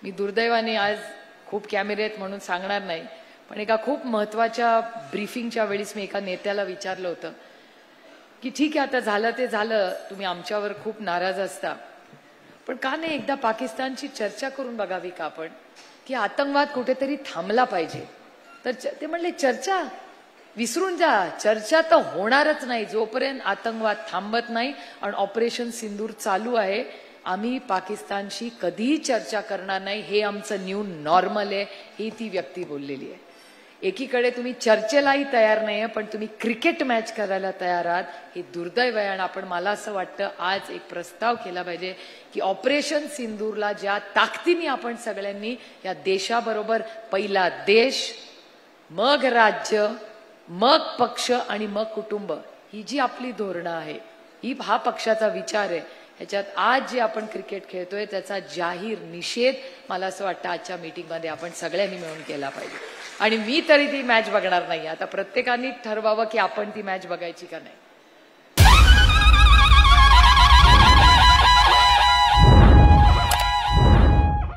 मी दुर्दैवाने आज खूप कॅमेरे आहेत म्हणून सांगणार नाही, पण एका खूप महत्वाच्या ब्रीफिंगच्या वेळेस मी एका नेत्याला विचारलं होतं की ठीक आहे आता झालं ते झालं, तुम्ही आमच्यावर खूप नाराज असता, पण का नाही एकदा पाकिस्तानची चर्चा करून बघावी का आपण, की आतंकवाद कुठेतरी थांबला पाहिजे. तर ते म्हणले चर्चा विसरून जा, चर्चा तर होणारच नाही जोपर्यंत आतंकवाद थांबत नाही आणि ऑपरेशन सिंदूर चालू आहे. आम्ही पाकिस्तानशी कधीही चर्चा करणार नाही, हे आमचं न्यू नॉर्मल आहे, ही ती व्यक्ती बोललेली आहे. एकीकडे तुम्ही चर्चेलाही तयार नाहीये, पण तुम्ही क्रिकेट मॅच करायला तयार आहात, हे दुर्दैव आहे. आणि आपण मला असं वाटतं आज एक प्रस्ताव केला पाहिजे की ऑपरेशन सिंदूरला ज्या ताकदीने आपण सगळ्यांनी या देशाबरोबर पहिला देश, मग राज्य, मग पक्ष आणि मग कुटुंब, ही जी आपली धोरणं आहे, हा पक्षाचा विचार आहे, ह्याच्यात आज जे आपण क्रिकेट खेळतोय त्याचा जाहीर निषेध मला असं वाटतं आजच्या मीटिंगमध्ये आपण सगळ्यांनी मिळून केला पाहिजे. आणि मी तरी ती मॅच बघणार नाही. आता प्रत्येकाने ठरवावं की आपण ती मॅच बघायची का नाही.